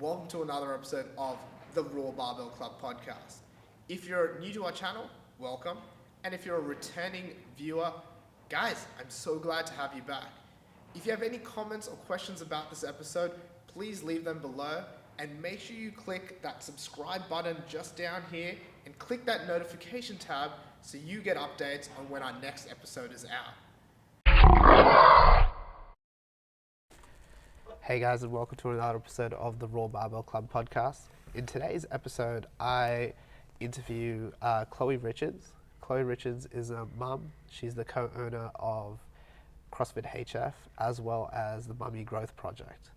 welcome to another episode of the RAW Barbell Club podcast. If you're new to our channel, welcome. And if you're a returning viewer, guys, I'm so glad to have you back. If you have any comments or questions about this episode, please leave them below and make sure you click that subscribe button just down here and click that notification tab so you get updates on when our next episode is out. Hey guys, and welcome to another episode of the RAW Barbell Club podcast. In today's episode, I interview Chloe Richards. Chloe Richards is a mum. She's the co-owner of CrossFit HF as well as the Mummy Growth Project.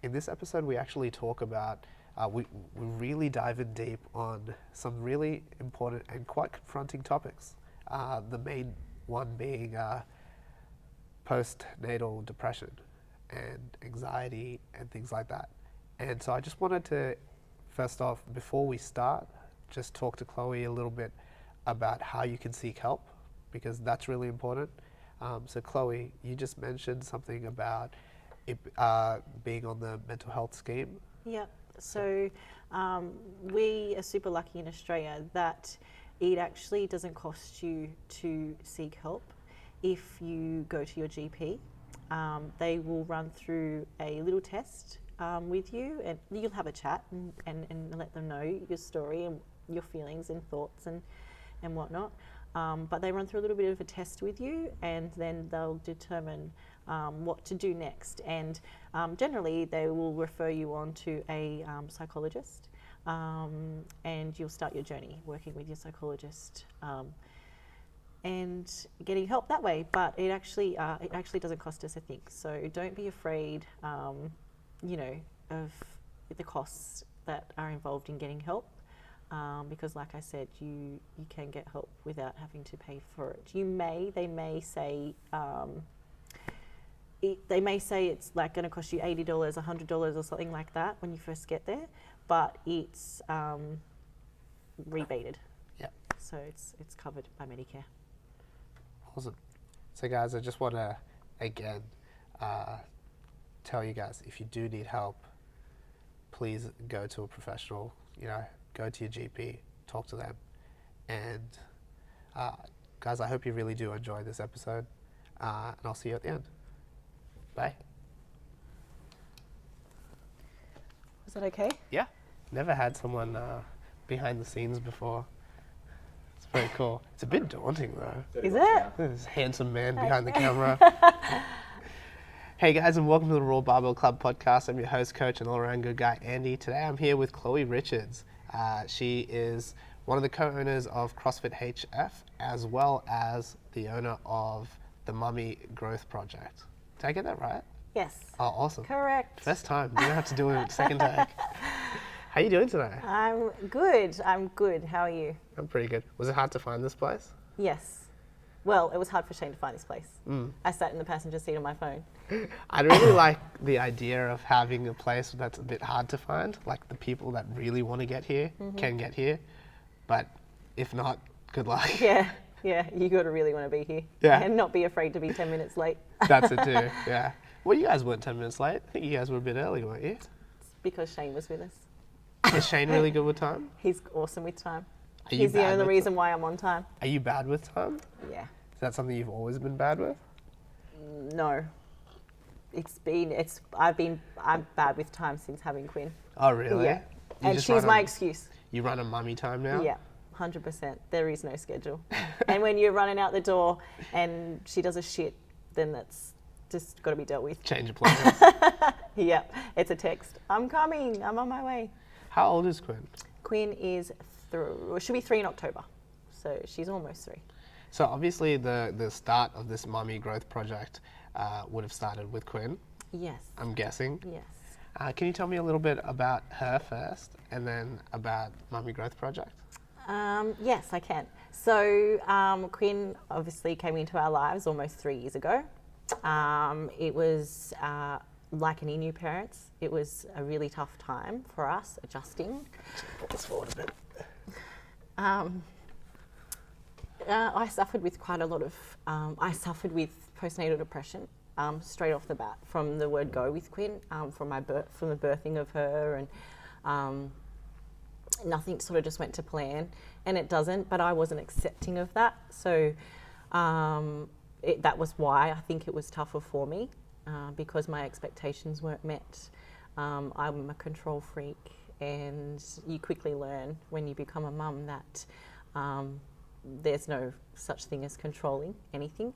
In this episode, we actually talk about, we really dive in deep on some really important and quite confronting topics. The main one being Post Natal Depression and anxiety and things like that. And so I just wanted to, first off, before we start, just talk to Chloe a little bit about how you can seek help, because that's really important. So Chloe, you just mentioned something about it being on the mental health scheme. Yeah, so we are super lucky in Australia that it actually doesn't cost you to seek help if you go to your GP. They will run through a little test with you, and you'll have a chat and let them know your story and your feelings and thoughts and whatnot. But they run through a little bit of a test with you, and then they'll determine what to do next. And generally, they will refer you on to a psychologist, and you'll start your journey working with your psychologist. And getting help that way, but it actually doesn't cost us a thing. So don't be afraid, of the costs that are involved in getting help, because, like I said, you can get help without having to pay for it. They may say it's like going to cost you $80, $100, or something like that when you first get there, but it's rebated. Yeah. So it's covered by Medicare. Awesome. So guys, I just want to, again, tell you guys, if you do need help, please go to a professional, go to your GP, talk to them. And guys, I hope you really do enjoy this episode, and I'll see you at the end. Bye. Was that okay? Yeah. Never had someone behind the scenes before. It's very cool. It's a bit daunting though. Is it? This handsome man behind the camera. Hey guys, and welcome to the RAW Barbell Club podcast. I'm your host, coach, and all-around good guy, Andy. Today I'm here with Chloe Richards. She is one of the co-owners of CrossFit HF, as well as the owner of the Mummy Growth Project. Did I get that right? Yes. Oh, awesome. Correct. First time. You don't have to do it second take. How are you doing today? I'm good. How are you? I'm pretty good. Was it hard to find this place? Yes. Well, it was hard for Shane to find this place. I sat in the passenger seat on my phone. I really like the idea of having a place that's a bit hard to find. Like, the people that really want to get here can get here. But if not, good luck. Yeah, you got to really want to be here. Yeah. And not be afraid to be 10 minutes late. That's it too, yeah. Well, you guys weren't 10 minutes late. I think you guys were a bit early, weren't you? It's because Shane was with us. Is Shane really good with time? He's awesome with time. Are you He's the bad only with reason why I'm on time. Are you bad with time? Yeah. Is that something you've always been bad with? No. I'm bad with time since having Quinn. Oh, really? Yeah. And she's my excuse. You run a mummy time now? Yeah, 100%. There is no schedule. And when you're running out the door and she does a shit, then that's just got to be dealt with. Change of plans. Yeah, it's a text. I'm coming. I'm on my way. How old is Quinn? Quinn is she'll be 3 in October. So she's almost 3. So obviously the start of this Mummy Growth Project would have started with Quinn. Yes. I'm guessing. Yes. Can you tell me a little bit about her first and then about Mummy Growth Project? Yes, I can. So Quinn obviously came into our lives almost 3 years ago. It was like any new parents, it was a really tough time for us adjusting. Put this forward a bit. I suffered with quite a lot of, I suffered with postnatal depression straight off the bat from the word go with Quinn, from the birthing of her, and nothing sort of just went to plan, and it doesn't. But I wasn't accepting of that, so that was why I think it was tougher for me, because my expectations weren't met. I'm a control freak, and you quickly learn when you become a mum that there's no such thing as controlling anything.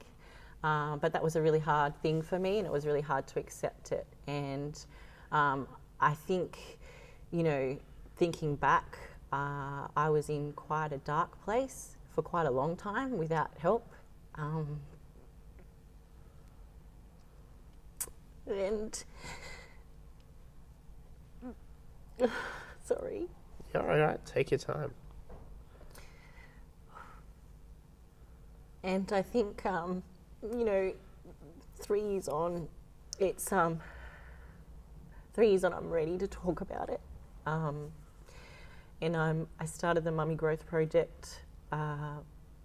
But that was a really hard thing for me, and it was really hard to accept it. And I think, thinking back, I was in quite a dark place for quite a long time without help. And sorry. You're all right. Take your time. And I think, 3 years on, it's 3 years on, I'm ready to talk about it. And I started the Mummy Growth Project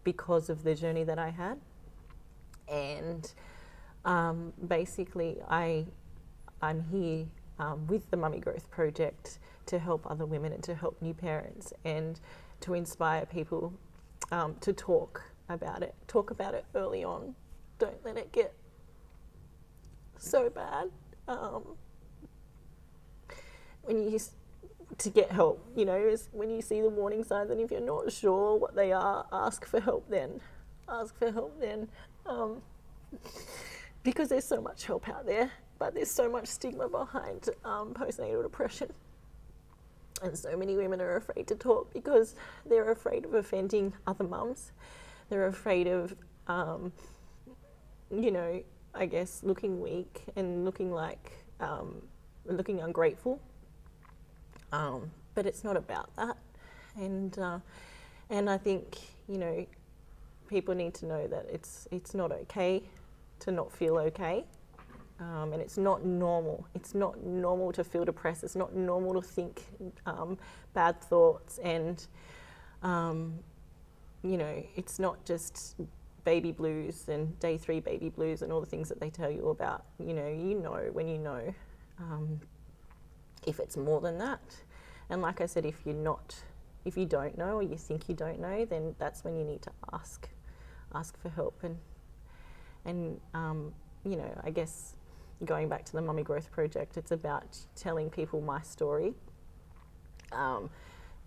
because of the journey that I had. And basically, I'm here with the Mummy Growth Project to help other women and to help new parents and to inspire people to talk about it early on. Don't let it get so bad. To get help, is when you see the warning signs, and if you're not sure what they are, ask for help then. Because there's so much help out there, but there's so much stigma behind postnatal depression. And so many women are afraid to talk because they're afraid of offending other mums. They're afraid of, I guess, looking weak and looking ungrateful. But it's not about that. And I think, people need to know that it's not okay to not feel okay. And it's not normal. It's not normal to feel depressed. It's not normal to think bad thoughts. And, it's not just baby blues and day 3 baby blues and all the things that they tell you about. When you know, if it's more than that. And like I said, if you don't know or you think you don't know, then that's when you need to ask for help. And I guess going back to the Mummy Growth Project, it's about telling people my story,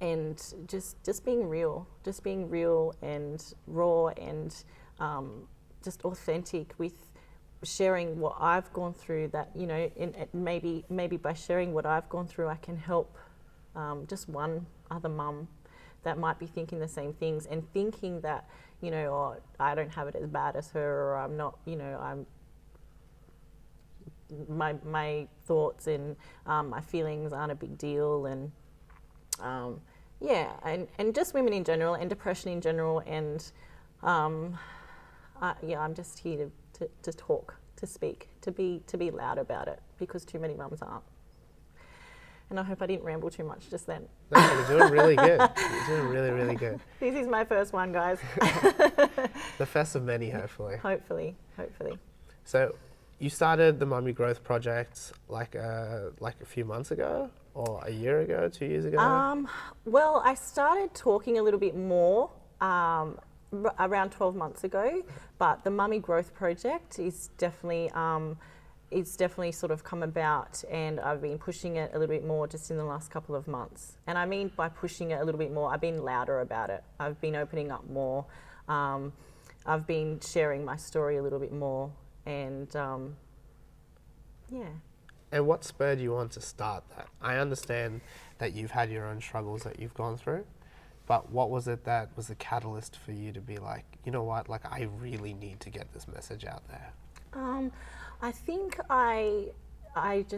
and just being real and raw and just authentic with sharing what I've gone through. That and maybe by sharing what I've gone through, I can help just one other mum that might be thinking the same things and thinking that I don't have it as bad as her, or I'm not, my thoughts and my feelings aren't a big deal, and and just women in general and depression in general, and I'm just here to talk, to speak, to be loud about it, because too many mums aren't. And I hope I didn't ramble too much just then. No, you're doing really good. You're doing really, really good. This is my first one, guys. The first of many, hopefully. Hopefully. So you started the Mummy Growth Project like a few months ago, or a year ago, 2 years ago? Well, I started talking a little bit more around 12 months ago, but the Mummy Growth Project is definitely sort of come about, and I've been pushing it a little bit more just in the last couple of months. And I mean by pushing it a little bit more, I've been louder about it. I've been opening up more. I've been sharing my story a little bit more, and And what spurred you on to start that? I understand that you've had your own struggles that you've gone through, but what was it that was the catalyst for you to be like, you know what, like I really need to get this message out there? I think I had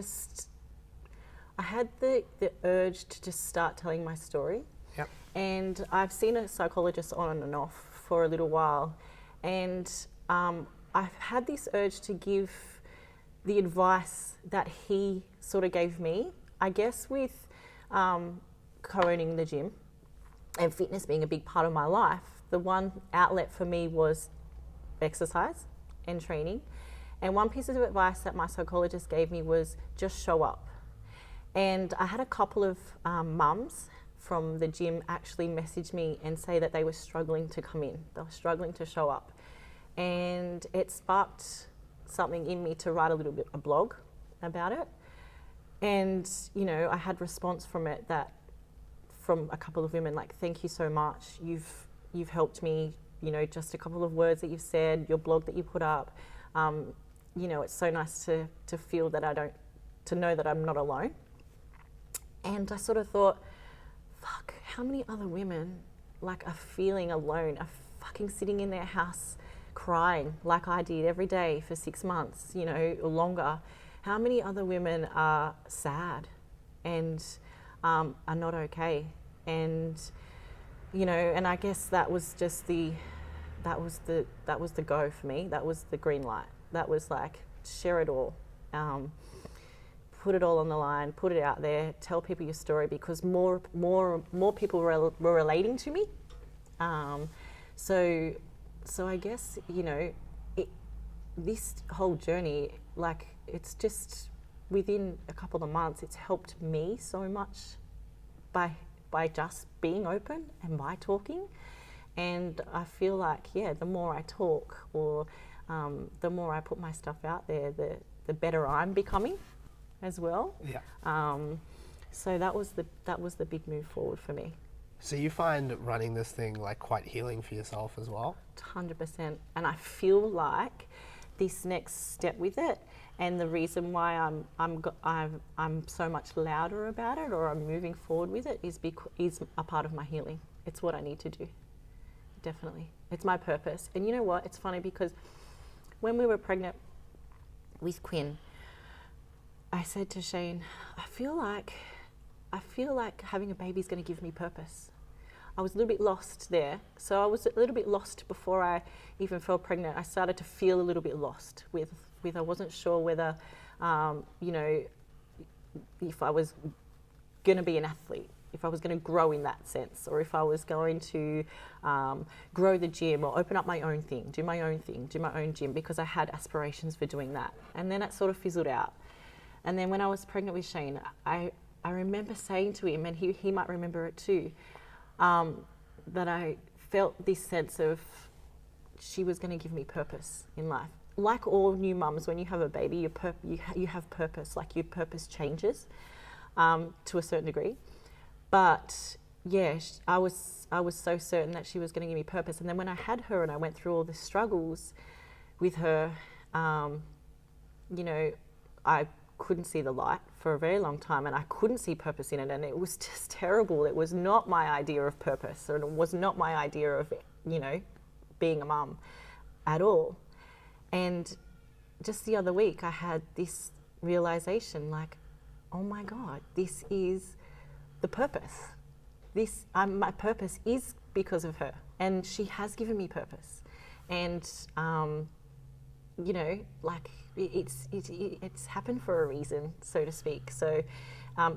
the urge to just start telling my story. Yep. And I've seen a psychologist on and off for a little while, and I've had this urge to give the advice that he sort of gave me. I guess with co-owning the gym and fitness being a big part of my life, the one outlet for me was exercise and training. And one piece of advice that my psychologist gave me was just show up. And I had a couple of mums from the gym actually message me and say that they were struggling to come in. They were struggling to show up. And it sparked something in me to write a blog about it. And, you know, I had response from it from a couple of women, like, thank you so much. You've helped me, you know, just a couple of words that you've said, your blog that you put up. You know, it's so nice to feel that to know that I'm not alone. And I sort of thought, fuck, how many other women like are feeling alone, are fucking sitting in their house crying like I did every day for 6 months, you know, or longer. How many other women are sad and are not okay? And, you know, and I guess that was just that was the go for me. That was the green light. That was like, share it all. Put it all on the line, put it out there, tell people your story, because more people were relating to me. So I guess, you know, this whole journey, like, it's just within a couple of months, it's helped me so much by just being open and by talking. And I feel like, yeah, the more I talk, or the more I put my stuff out there, the better I'm becoming as well. Yeah. So that was the big move forward for me. So you find running this thing like quite healing for yourself as well? 100%. And I feel like this next step with it, and the reason why I'm so much louder about it, or I'm moving forward with it, is a part of my healing. It's what I need to do. Definitely. It's my purpose. And you know what? It's funny because when we were pregnant with Quinn, I said to Shane, I feel like having a baby is going to give me purpose. I was a little bit lost there. So I was a little bit lost before I even fell pregnant. I started to feel a little bit lost with I wasn't sure whether, you know, if I was going to be an athlete, if I was going to grow in that sense, or if I was going to grow the gym or open up my own thing, do my own gym, because I had aspirations for doing that. And then it sort of fizzled out. And then when I was pregnant with Shane, I remember saying to him, and he might remember it too, that I felt this sense of she was going to give me purpose in life. Like all new mums, when you have a baby, you have purpose. Like, your purpose changes to a certain degree. But yeah, I was so certain that she was going to give me purpose. And then when I had her and I went through all the struggles with her, you know, I couldn't see the light for a very long time, and I couldn't see purpose in it, and it was just terrible. It was not my idea of purpose, and it was not my idea of, you know, being a mum at all. And just the other week I had this realization, like, oh my God, this is the purpose. My purpose is because of her, and she has given me purpose. And you know, like, it's happened for a reason, so to speak. So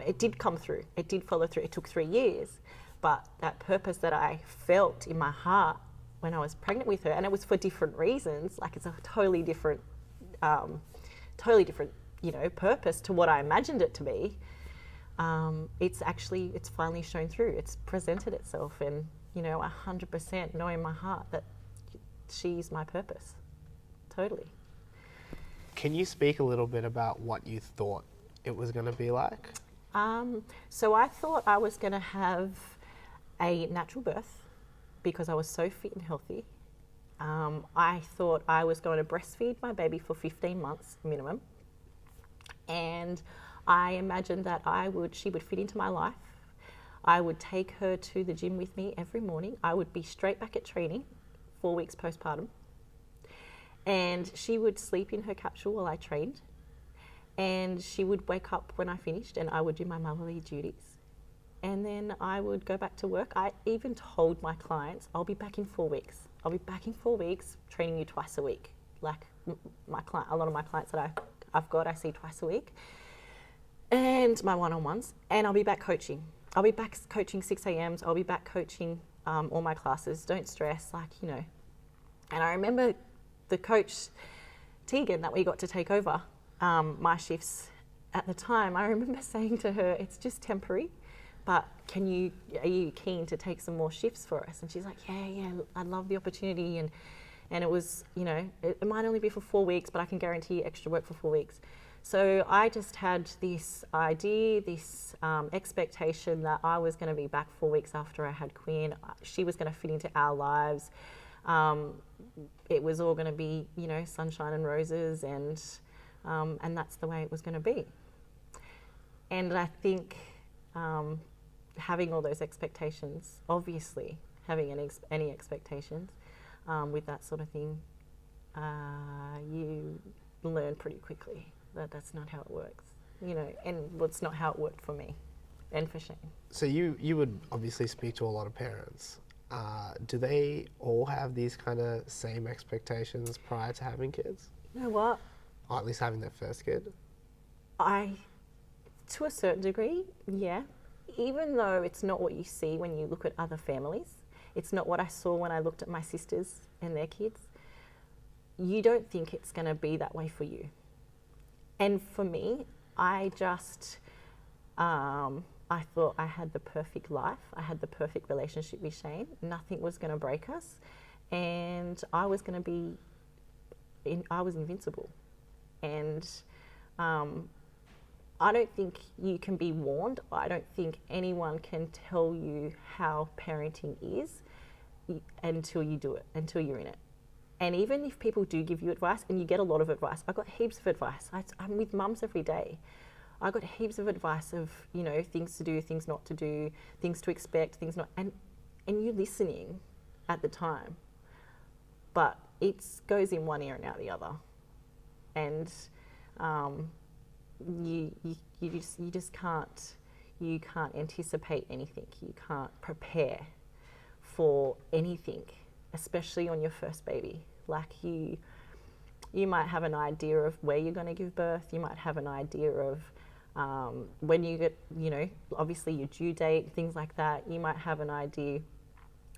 it did come through. It did follow through. It took 3 years, but that purpose that I felt in my heart when I was pregnant with her, and it was for different reasons. Like, it's a totally different, you know, purpose to what I imagined it to be. It's finally shown through. It's presented itself, and, you know, 100% know in my heart that she's my purpose. Totally. Can you speak a little bit about what you thought it was going to be like? So I thought I was going to have a natural birth because I was so fit and healthy. I thought I was going to breastfeed my baby for 15 months minimum. And I imagined that she would fit into my life. I would take her to the gym with me every morning. I would be straight back at training, 4 weeks postpartum. And she would sleep in her capsule while I trained. And she would wake up when I finished, and I would do my motherly duties. And then I would go back to work. I even told my clients, I'll be back in 4 weeks. I'll be back in 4 weeks, training you twice a week. Like, a lot of my clients that I've got, I see twice a week. And my one-on-ones. And I'll be back coaching. I'll be back coaching 6 a.m. I'll be back coaching all my classes. Don't stress, like, you know. And I remember the coach Tegan, that we got to take over my shifts at the time, I remember saying to her, it's just temporary, but are you keen to take some more shifts for us? And she's like, yeah, I'd love the opportunity. And it was, it might only be for 4 weeks, but I can guarantee you extra work for 4 weeks. So I just had this idea, this expectation that I was going to be back 4 weeks after I had Quinn. She was going to fit into our lives. It was all going to be, sunshine and roses, and that's the way it was going to be. And I think having all those expectations, obviously having any expectations with that sort of thing, you learn pretty quickly that that's not how it works, and it's not how it worked for me and for Shane. So you would obviously speak to a lot of parents. Do they all have these kind of same expectations prior to having kids? You know what? Or at least having their first kid? To a certain degree, yeah. Even though it's not what you see when you look at other families, it's not what I saw when I looked at my sisters and their kids, you don't think it's going to be that way for you. And for me, I thought I had the perfect life. I had the perfect relationship with Shane. Nothing was going to break us. And I was going to be, I was invincible. And I don't think you can be warned. I don't think anyone can tell you how parenting is until you do it, until you're in it. And even if people do give you advice, and you get a lot of advice, I got heaps of advice. I'm with mums every day. I got heaps of advice of, things to do, things not to do, things to expect, things not, and you're listening at the time. But it goes in one ear and out the other. And you just can't anticipate anything. You can't prepare for anything, especially on your first baby. Like you might have an idea of where you're going to give birth. You might have an idea of when you get, obviously your due date, things like that. You might have an idea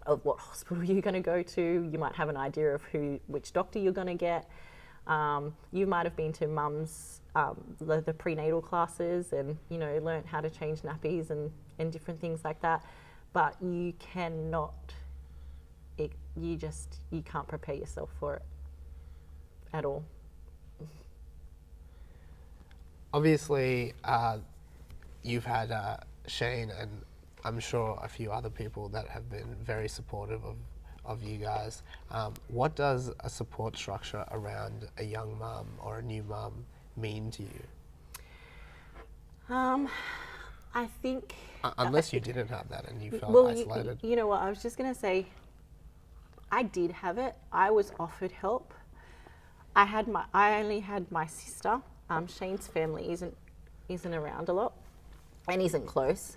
of what hospital you're going to go to. You might have an idea of which doctor you're going to get. You might have been to mum's the prenatal classes and learned how to change nappies and different things like that. But you cannot. You can't prepare yourself for it at all. Obviously, you've had Shane and I'm sure a few other people that have been very supportive of you guys. What does a support structure around a young mum or a new mum mean to you? I think... Unless you didn't have that and you felt isolated. You know what, I was just going to say, I did have it. I was offered help. I only had my sister. Shane's family isn't around a lot and isn't close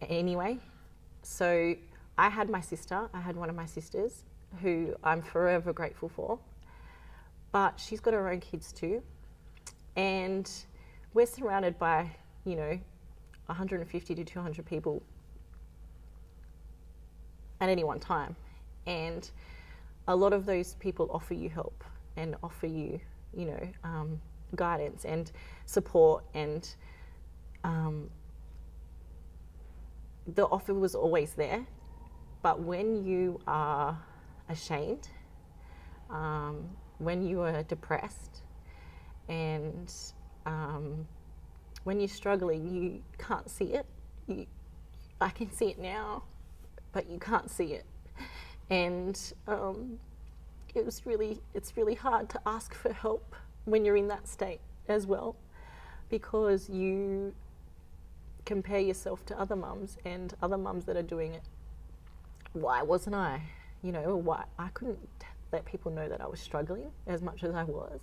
anyway. So I had my sister. I had one of my sisters who I'm forever grateful for. But she's got her own kids too. And we're surrounded by, 150 to 200 people at any one time. And a lot of those people offer you help and offer you, guidance and support. And the offer was always there. But when you are ashamed, when you are depressed, and when you're struggling, you can't see it. I can see it now, but you can't see it. And it's really hard to ask for help when you're in that state as well, because you compare yourself to other mums and other mums that are doing it. Why wasn't I? Why I couldn't let people know that I was struggling as much as I was,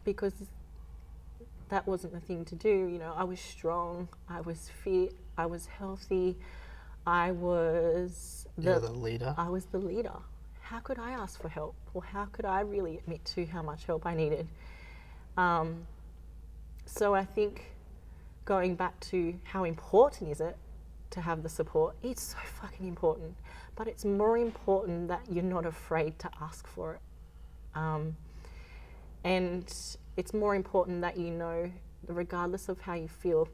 because that wasn't the thing to do. I was strong, I was fit, I was healthy, I was You're the leader. I was the leader. How could I ask for help? Or how could I really admit to how much help I needed? So I think going back to how important is it to have the support, it's so fucking important. But it's more important that you're not afraid to ask for it. And it's more important that you know, regardless of how you feel,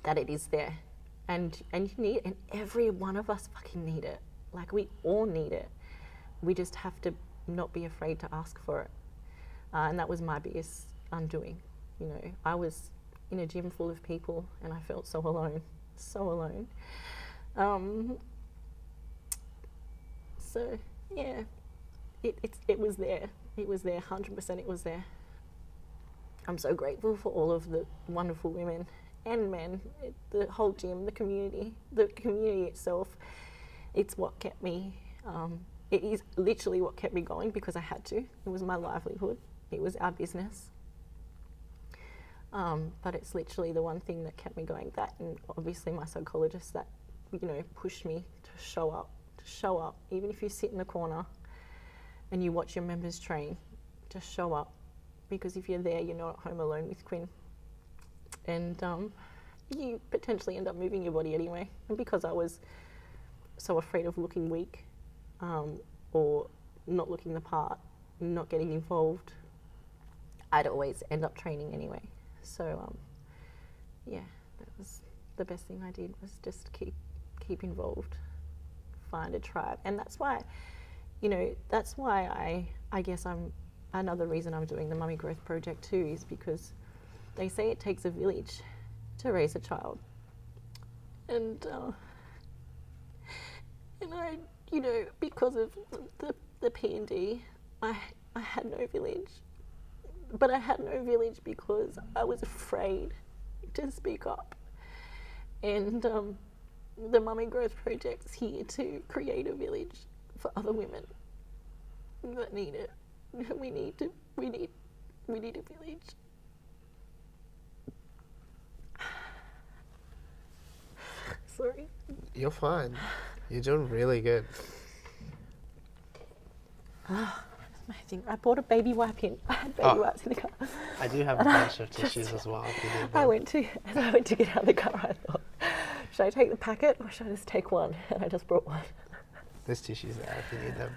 that it is there. And you need it, and every one of us fucking need it. Like, we all need it. We just have to not be afraid to ask for it. And that was my biggest undoing. You know, I was in a gym full of people and I felt so alone, so alone. So yeah, it was there. It was there, 100% it was there. I'm so grateful for all of the wonderful women and men, the whole gym, the community itself. It's what kept me, it is literally what kept me going, because I had to. It was my livelihood. It was our business. But it's literally the one thing that kept me going. That, and obviously my psychologist, that, you know, pushed me to show up. Even if you sit in the corner and you watch your members train, just show up. Because if you're there, you're not at home alone with Quinn. And you potentially end up moving your body anyway. And because I was so afraid of looking weak, or not looking the part, not getting involved, I'd always end up training anyway. So yeah, that was the best thing I did, was just keep involved, find a tribe. And that's why, you know, that's why I guess another reason I'm doing the Mummy Growth Project too, is because they say it takes a village to raise a child. And I, you know, because of the P&D, I had no village. But I had no village because I was afraid to speak up. And the Mummy Growth Project is here to create a village for other women that need it. We need a village. Sorry. You're fine. You're doing really good. Amazing. I bought a baby wipe in. I had baby wipes in the car. I do have a bunch of tissues as well. If you need them. As I went to get out of the car, I thought, should I take the packet or should I just take one? And I just brought one. There's tissues there if you need them.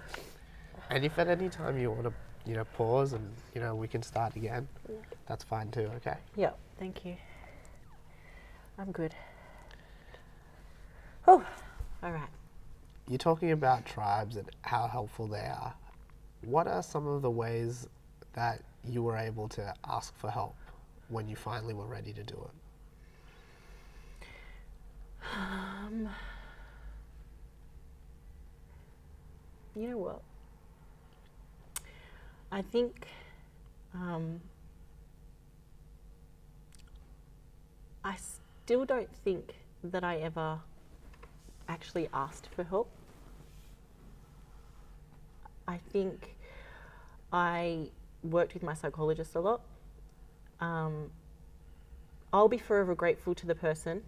And if at any time you want to, you know, pause and, you know, we can start again, that's fine too, okay? Yeah, thank you. I'm good. Oh, all right. You're talking about tribes and how helpful they are. What are some of the ways that you were able to ask for help when you finally were ready to do it? You know what? I think I still don't think that I ever actually asked for help. I think I worked with my psychologist a lot. I'll be forever grateful to the person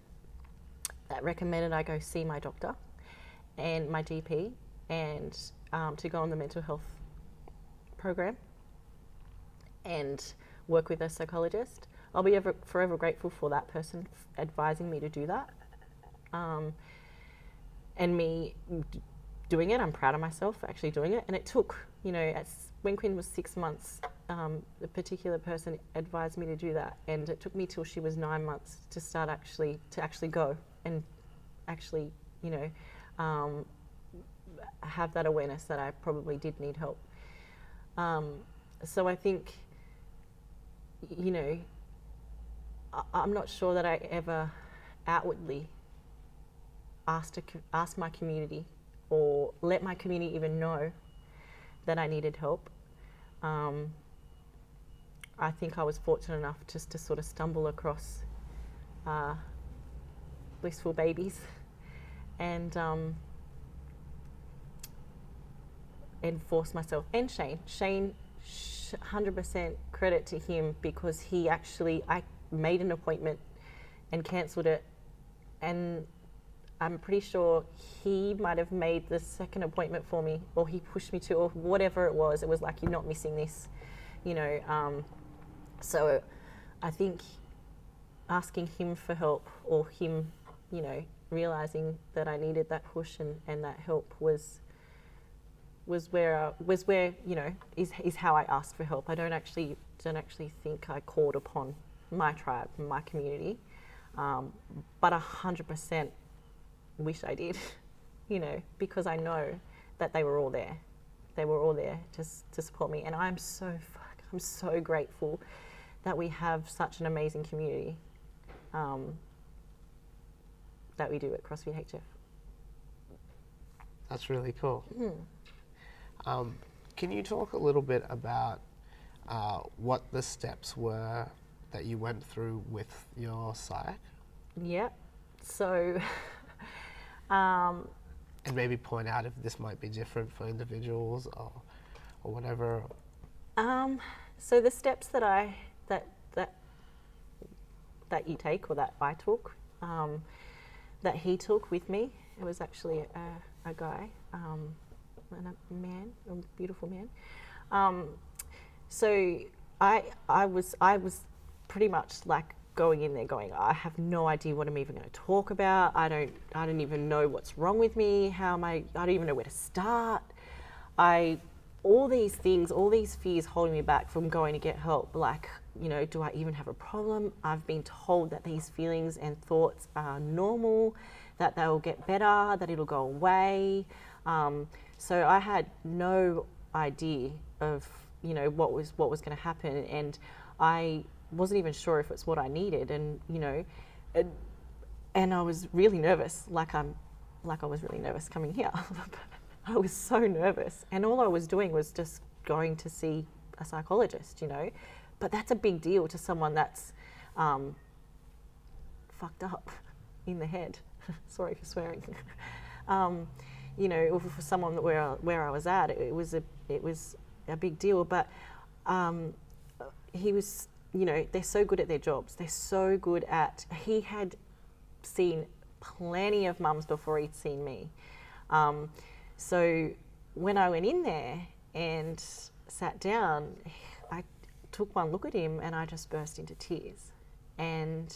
that recommended I go see my doctor and my GP, and to go on the mental health program and work with a psychologist. I'll be forever grateful for that person advising me to do that. And me doing it, I'm proud of myself for actually doing it. And it took, you know, when Quinn was 6 months, the particular person advised me to do that. And it took me till she was 9 months to start to actually go and actually, you know, have that awareness that I probably did need help. So I think, you know, I'm not sure that I ever outwardly asked my community or let my community even know that I needed help. I think I was fortunate enough just to sort of stumble across Blissful Babies and force myself, and Shane 100% credit to him, because I made an appointment and cancelled it, and I'm pretty sure he might have made the second appointment for me, or he pushed me to, or whatever it was. It was like, you're not missing this, you know. So I think asking him for help, or him, you know, realising that I needed that push and that help was was where is how I asked for help. I don't actually think I called upon my tribe, my community, but 100% wish I did, because I know that they were all there. They were all there to support me, and I'm so grateful that we have such an amazing community that we do at CrossFit HF. That's really cool. Can you talk a little bit about what the steps were that you went through with your psych? Yeah. So, and maybe point out if this might be different for individuals or whatever. So the steps that that you take, or that I took, that he took with me, it was actually a guy, and a man, a beautiful man. So I was pretty much like going in there going, I have no idea what I'm even going to talk about. I don't even know what's wrong with me. I don't even know where to start. All these things, all these fears holding me back from going to get help. Like, do I even have a problem? I've been told that these feelings and thoughts are normal, that they'll get better, that it'll go away. So I had no idea of, what was going to happen, and I wasn't even sure if it's what I needed, and and I was really nervous, like I was really nervous coming here. I was so nervous, and all I was doing was just going to see a psychologist, But that's a big deal to someone that's fucked up in the head. Sorry for swearing. For someone where I was at, it was a big deal. But he was, they're so good at their jobs. They're so good at. He had seen plenty of mums before he'd seen me. So when I went in there and sat down, I took one look at him and I just burst into tears. And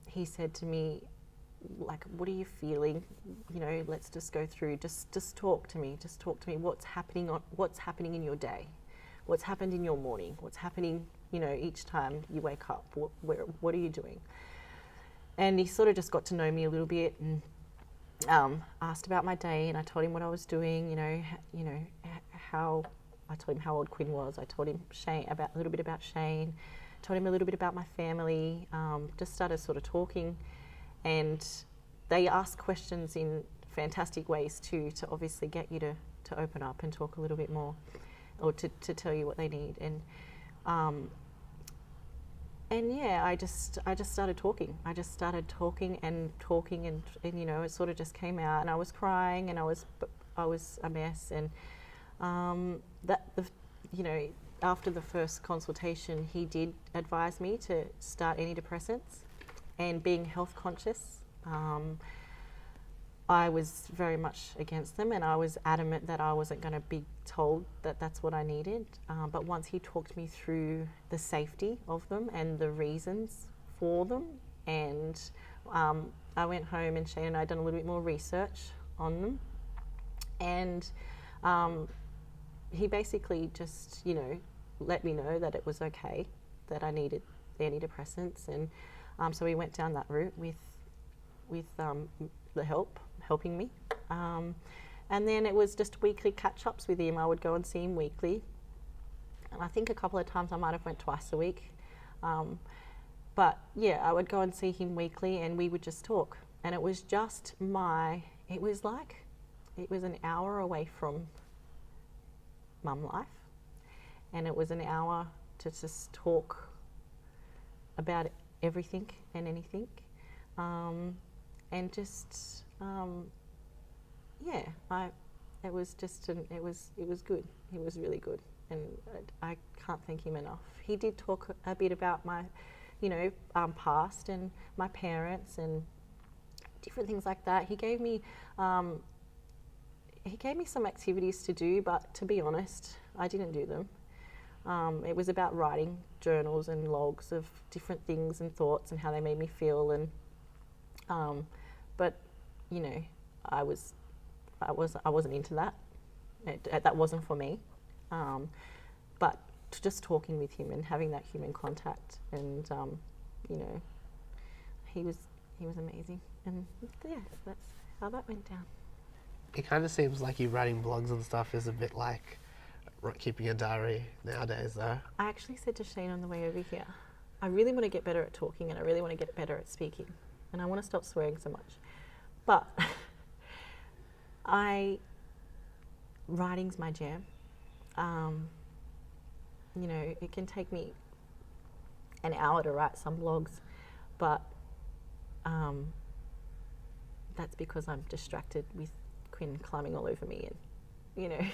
he said to me, like, what are you feeling? Let's just go through, just talk to me. Just talk to me. What's happening in your day? What's happened in your morning? What's happening, each time you wake up? What are you doing? And he sort of just got to know me a little bit, and asked about my day, and I told him what I was doing, how I told him how old Quinn was. I told him a little bit about Shane, told him a little bit about my family, just started sort of talking, and they ask questions in fantastic ways too, to obviously get you to open up and talk a little bit more, or to tell you what they need. And yeah, I just started talking. I just started talking, and it sort of just came out, and I was crying, and I was a mess, and after the first consultation, he did advise me to start antidepressants, and being health conscious, I was very much against them, and I was adamant that I wasn't going to be told that that's what I needed. But once he talked me through the safety of them and the reasons for them, and I went home, and Shane and I done a little bit more research on them, and he basically just, let me know that it was okay, that I needed antidepressants, and so we went down that route with the helping me. And then it was just weekly catch-ups with him. I would go and see him weekly. And I think a couple of times I might have went twice a week. But yeah, I would go and see him weekly, and we would just talk. And it was just it was an hour away from mum life. And it was an hour to just talk about everything and anything. And just, it was good. It was really good, and I can't thank him enough. He did talk a bit about my, past and my parents and different things like that. He gave me some activities to do, but to be honest, I didn't do them. It was about writing journals and logs of different things and thoughts and how they made me feel, and but I wasn't into that. That wasn't for me. But just talking with him and having that human contact, and you know, he was amazing, and yeah, that's how that went down. It kind of seems like you writing blogs and stuff is a bit like keeping a diary nowadays, though. I actually said to Shane on the way over here, I really want to get better at talking, and I really want to get better at speaking, and I want to stop swearing so much. But writing's my jam. You know, it can take me an hour to write some blogs, but that's because I'm distracted with Quinn climbing all over me and, you know,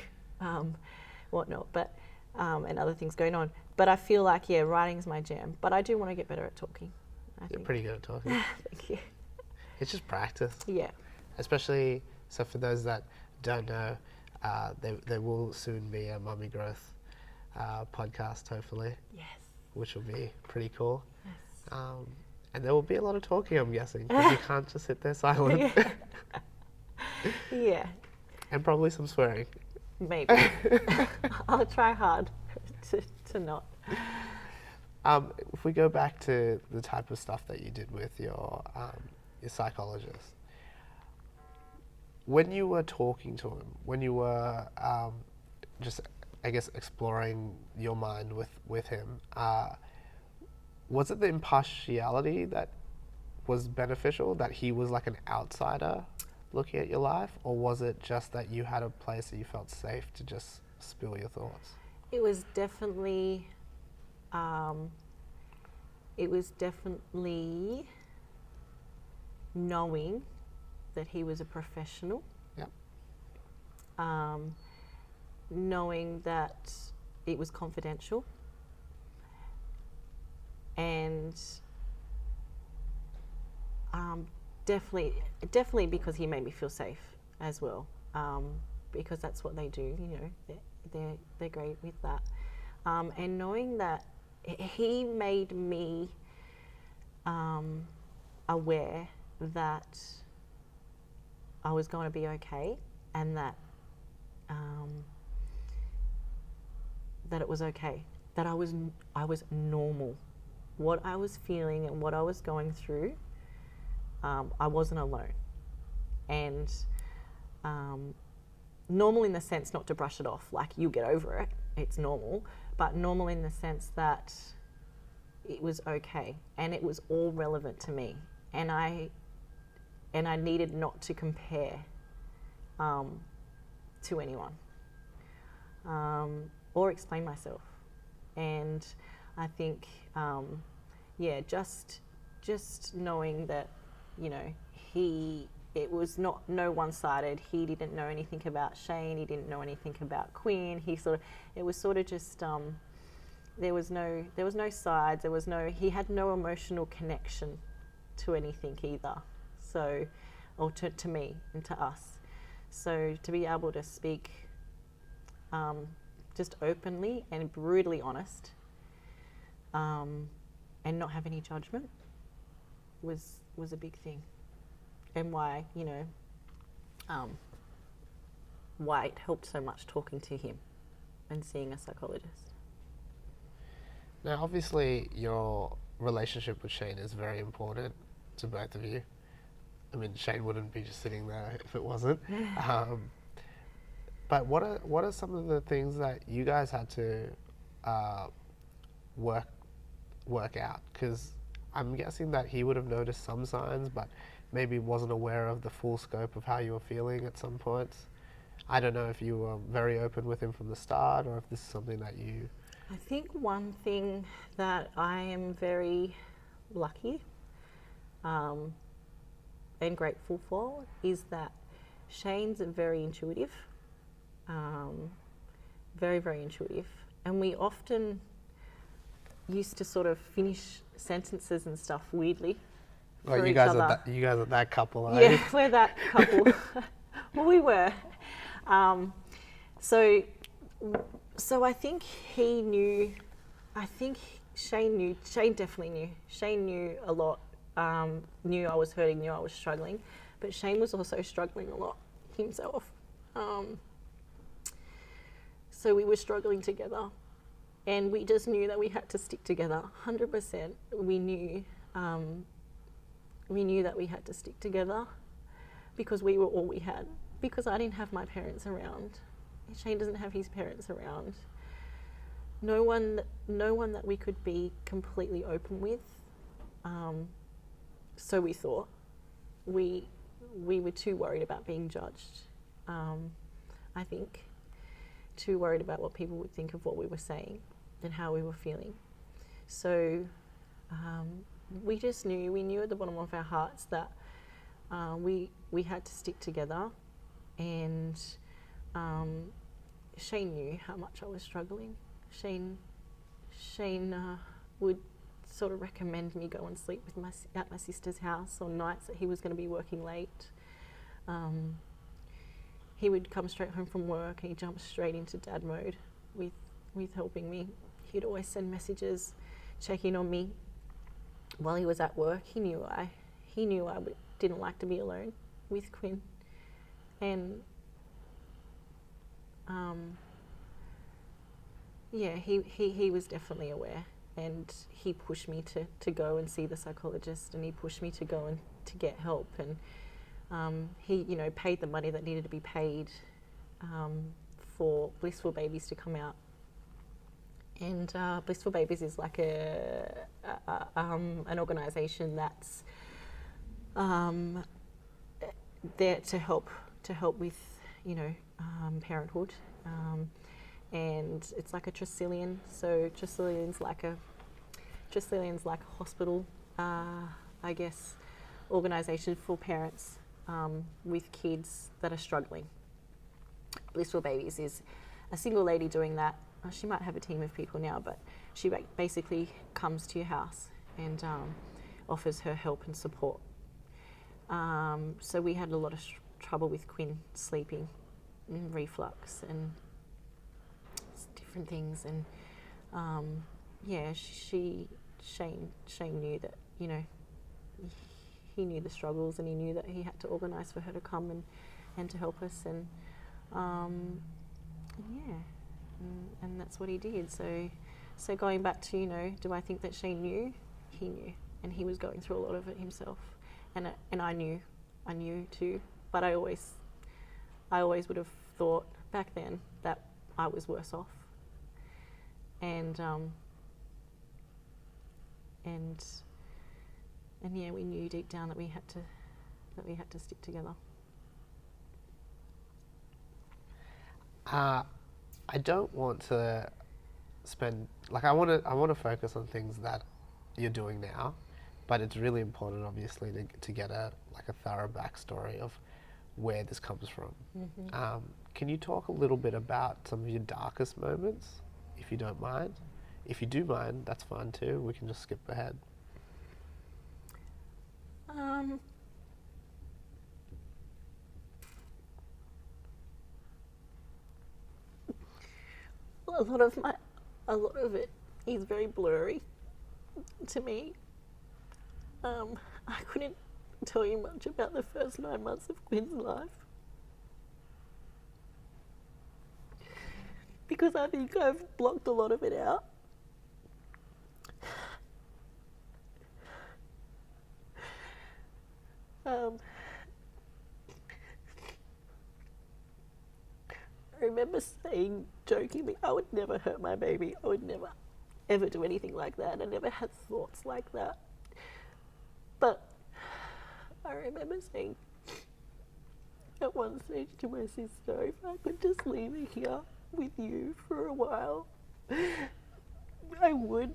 whatnot, but and other things going on. But I feel like, yeah, writing's my jam, but I do want to get better at talking. You're pretty good at talking. Thank you. It's just practice. Yeah. Especially, so for those that don't know, there will soon be a Mummy Growth podcast, hopefully. Yes. Which will be pretty cool. Yes. And there will be a lot of talking, I'm guessing, because you can't just sit there silent. Yeah. Yeah. And probably some swearing. Maybe. I'll try hard to not. If we go back to the type of stuff that you did with your psychologist, when you were talking to him, when you were just, I guess, exploring your mind with him, was it the impartiality that was beneficial, that he was like an outsider looking at your life, or was it just that you had a place that you felt safe to just spill your thoughts? It was definitely knowing that he was a professional. Yep. Knowing that it was confidential, and definitely because he made me feel safe as well, because that's what they do, you know, they're great with that, and knowing that he made me aware that I was going to be okay, and that that it was okay, that I was normal. What I was feeling and what I was going through, I wasn't alone. And normal in the sense, not to brush it off, like you get over it, it's normal, but normal in the sense that it was okay and it was all relevant to me. And I needed not to compare to anyone or explain myself. And I think, yeah, just knowing that, you know, it was no one-sided. He didn't know anything about Shane. He didn't know anything about Quinn. It was sort of just, there was no sides. He had no emotional connection to anything either. So, or to me and to us. So to be able to speak just openly and brutally honest, and not have any judgment was a big thing, and why, you know, why it helped so much talking to him and seeing a psychologist. Now, obviously, your relationship with Shane is very important to both of you. I mean, Shane wouldn't be just sitting there if it wasn't. But what are some of the things that you guys had to work out? Because I'm guessing that he would have noticed some signs, but maybe wasn't aware of the full scope of how you were feeling at some points. I don't know if you were very open with him from the start, or if this is something that you... I think one thing that I am very lucky and grateful for is that Shane's very intuitive, very, very intuitive. And we often used to sort of finish sentences and stuff weirdly for you each guys other. You guys are that couple, are you? Yeah, we're that couple. Well, we were. So I think he knew, Shane knew, Shane definitely knew. Shane knew a lot, knew I was hurting, knew I was struggling, but Shane was also struggling a lot himself. So we were struggling together, and we just knew that we had to stick together. 100%. We knew that we had to stick together because we were all we had. Because I didn't have my parents around. Shane doesn't have his parents around. No one that we could be completely open with. So we thought. We were too worried about being judged, I think. Too worried about what people would think of what we were saying and how we were feeling. So we just knew at the bottom of our hearts that we had to stick together, and Shane knew how much I was struggling. Shane would sort of recommend me go and sleep with at my sister's house on nights that he was going to be working late. He would come straight home from work and he'd jump straight into dad mode with helping me. He'd always send messages, check in on me while he was at work. He knew I didn't like to be alone with Quinn, and he was definitely aware, and he pushed me to go and see the psychologist, and he pushed me to go and to get help, and he paid the money that needed to be paid for Blissful Babies to come out. And Blissful Babies is like an organisation that's there to help with parenthood, and it's like a Tresillian. So Tresillian's like a hospital, I guess, organisation for parents with kids that are struggling. Blissful Babies is a single lady doing that. She might have a team of people now, but she basically comes to your house and offers her help and support. So we had a lot of trouble with Quinn sleeping, and reflux, and different things. And Shane knew that he knew the struggles, and he knew that he had to organise for her to come and to help us, and that's what he did. So going back to do I think that Shane knew? He knew, and he was going through a lot of it himself, and I knew too. But I always would have thought back then that I was worse off, and we knew deep down that we had to stick together. I don't want to spend I want to focus on things that you're doing now, but it's really important, obviously, to get a thorough backstory of where this comes from. Mm-hmm. Can you talk a little bit about some of your darkest moments, if you don't mind? If you do mind, that's fine too. We can just skip ahead. A lot of it is very blurry to me. I couldn't tell you much about the first 9 months of Quinn's life because I think I've blocked a lot of it out. I remember saying jokingly, I would never hurt my baby. I would never, ever do anything like that. I never had thoughts like that. But I remember saying at one stage to my sister, if I could just leave her here with you for a while, I would.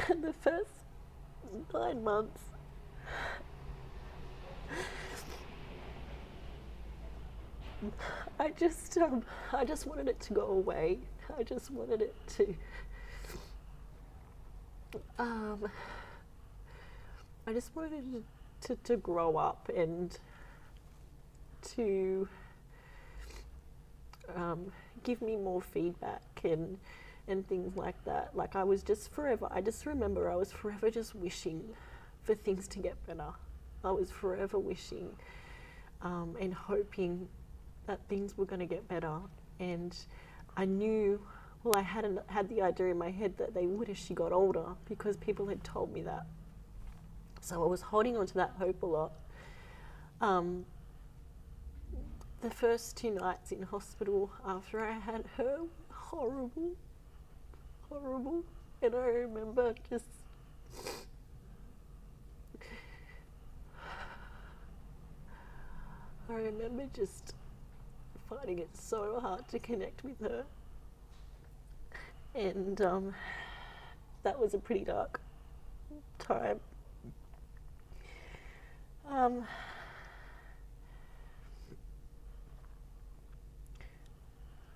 The first 9 months, I just wanted it to go away. I just wanted it to. I just wanted it to grow up and to give me more feedback and things like that. Like I just remember I was forever just wishing for things to get better. I was forever wishing and hoping that things were going to get better. And I knew, well, I had the idea in my head that they would as she got older, because people had told me that. So I was holding on to that hope a lot. The first 2 nights in hospital after I had her, horrible. And I remember just finding it so hard to connect with her. And that was a pretty dark time.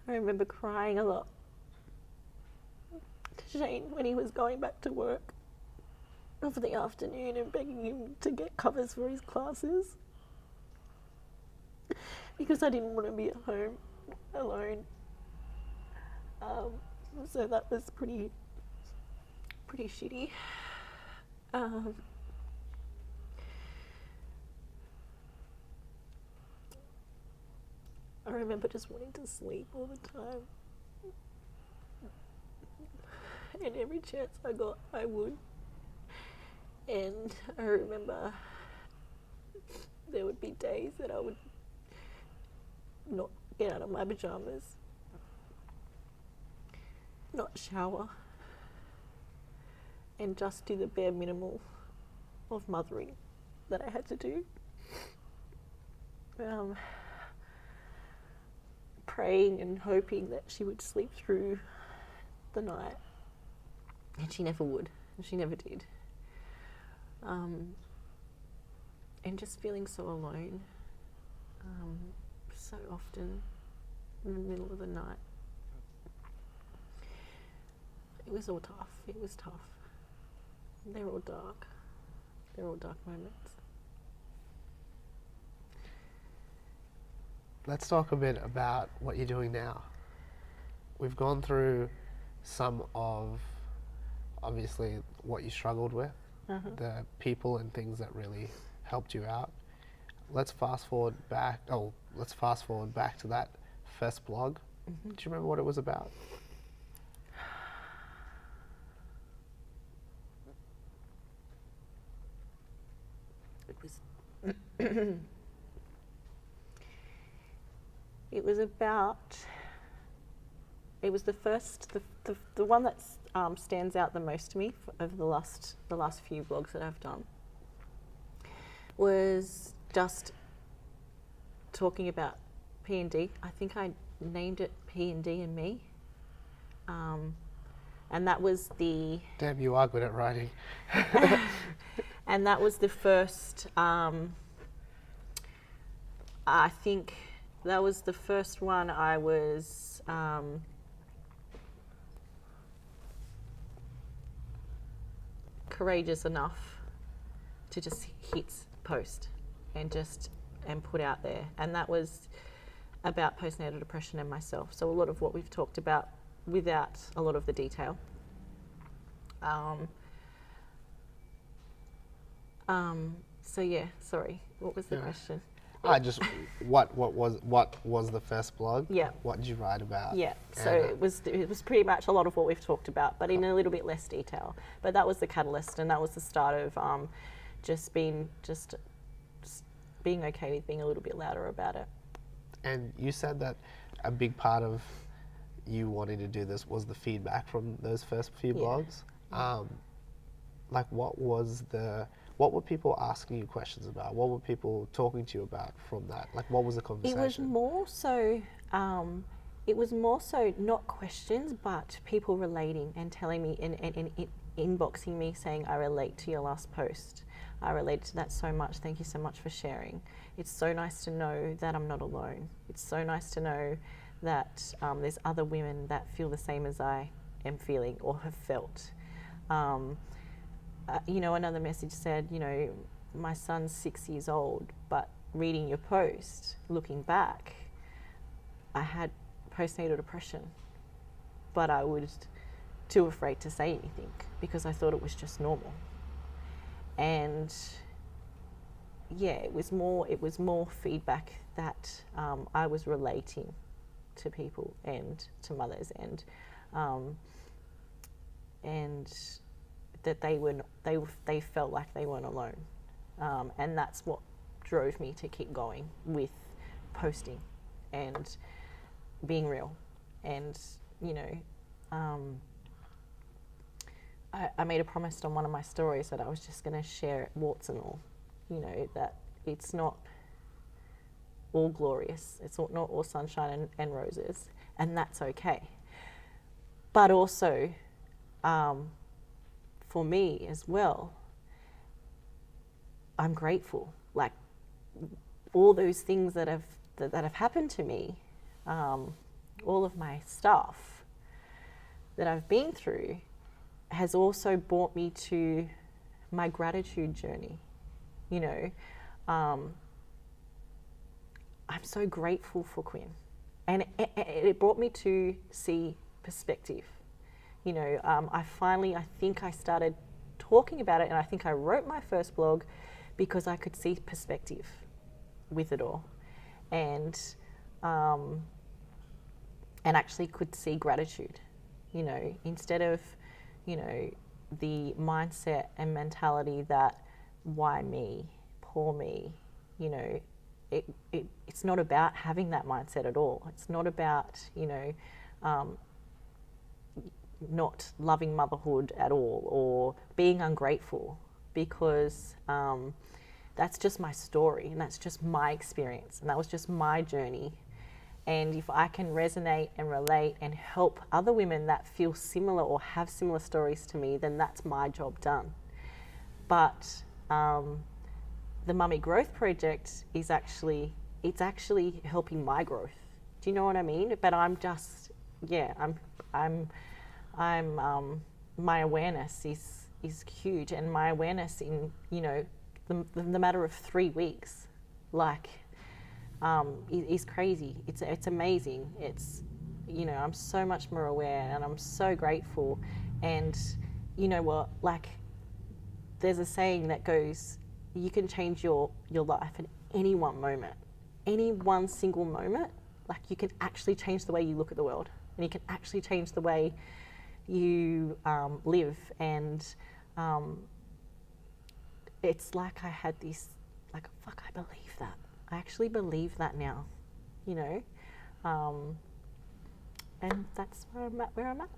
I remember crying a lot to Shane when he was going back to work for the afternoon and begging him to get covers for his classes, because I didn't want to be at home alone. So that was pretty shitty. I remember just wanting to sleep all the time. And every chance I got, I would. And I remember there would be days that I would not get out of my pajamas, not shower, and just do the bare minimal of mothering that I had to do. Praying and hoping that she would sleep through the night. And she never would. And she never did. And just feeling so alone, so often in the middle of the night. It was all tough. It was tough. They're all dark. They're all dark moments. Let's talk a bit about what you're doing now. We've gone through some of, obviously, what you struggled with, the people and things that really helped you out. Let's fast forward back to that first blog. Do you remember what it was about? It was it was about, it was the one that stands out the most to me over the last few blogs that I've done, was just talking about P&D. I think I named it P&D and me. And that was the... Damn, you are good at writing. And that was the first, I think that was the first one I was courageous enough to just hit post and put out there. And that was about postnatal depression and myself. So a lot of what we've talked about without a lot of the detail. So yeah, sorry, what was the question? What was the first blog? Yeah. What did you write about? Yeah, so it was pretty much a lot of what we've talked about, but in a little bit less detail. But that was the catalyst, and that was the start of just being okay with being a little bit louder about it. And you said that a big part of you wanting to do this was the feedback from those first few blogs. Like, what were people asking you questions about? What were people talking to you about from that? Like, what was the conversation? It was more so not questions, but people relating and telling me and inboxing me saying, I relate to your last post. I related to that so much. Thank you so much for sharing. It's so nice to know that I'm not alone. It's so nice to know that there's other women that feel the same as I am feeling or have felt. Another message said, my son's 6 years old, but reading your post, looking back, I had postnatal depression, but I was too afraid to say anything because I thought it was just normal. And it was more feedback that I was relating to people and to mothers, and that they felt like they weren't alone, and that's what drove me to keep going with posting and being real. And I made a promise on one of my stories that I was just going to share it, warts and all. That it's not all glorious, it's not all sunshine and roses, and that's okay. But also, for me as well, I'm grateful. Like, all those things that have happened to me, all of my stuff that I've been through, has also brought me to my gratitude journey. I'm so grateful for Quinn, and it brought me to see perspective. I think I started talking about it, and I think I wrote my first blog because I could see perspective with it all, and actually could see gratitude. Instead of the mindset and mentality that why me, poor me, it's not about having that mindset at all. It's not about not loving motherhood at all, or being ungrateful, because that's just my story, and that's just my experience, and that was just my journey. And if I can resonate and relate and help other women that feel similar or have similar stories to me, then that's my job done. But the Mummy Growth Project is actually helping my growth. Do you know what I mean? But I'm just, my awareness is huge, and my awareness in the matter of 3 weeks, is crazy. It's amazing. It's I'm so much more aware, and I'm so grateful. And you know what? There's a saying that goes, you can change your life in any one moment, any one single moment. You can actually change the way you look at the world, and you can actually change the way you live. And it's like I had this, fuck, I believe that. I actually believe that now, and that's where I'm at.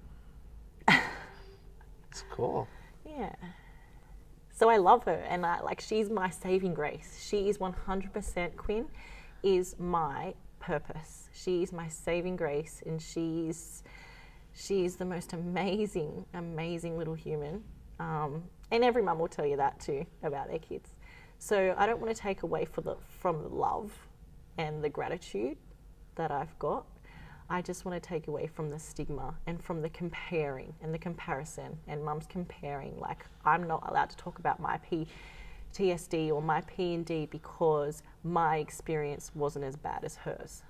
It's cool. Yeah. So I love her, and she's my saving grace. She is 100%, Quinn is my purpose. She is my saving grace, and she's the most amazing little human. And every mum will tell you that too about their kids. So I don't want to take away from the love and the gratitude that I've got. I just want to take away from the stigma and from the comparing and the comparison, and mums comparing. I'm not allowed to talk about my PTSD or my P&D because my experience wasn't as bad as hers,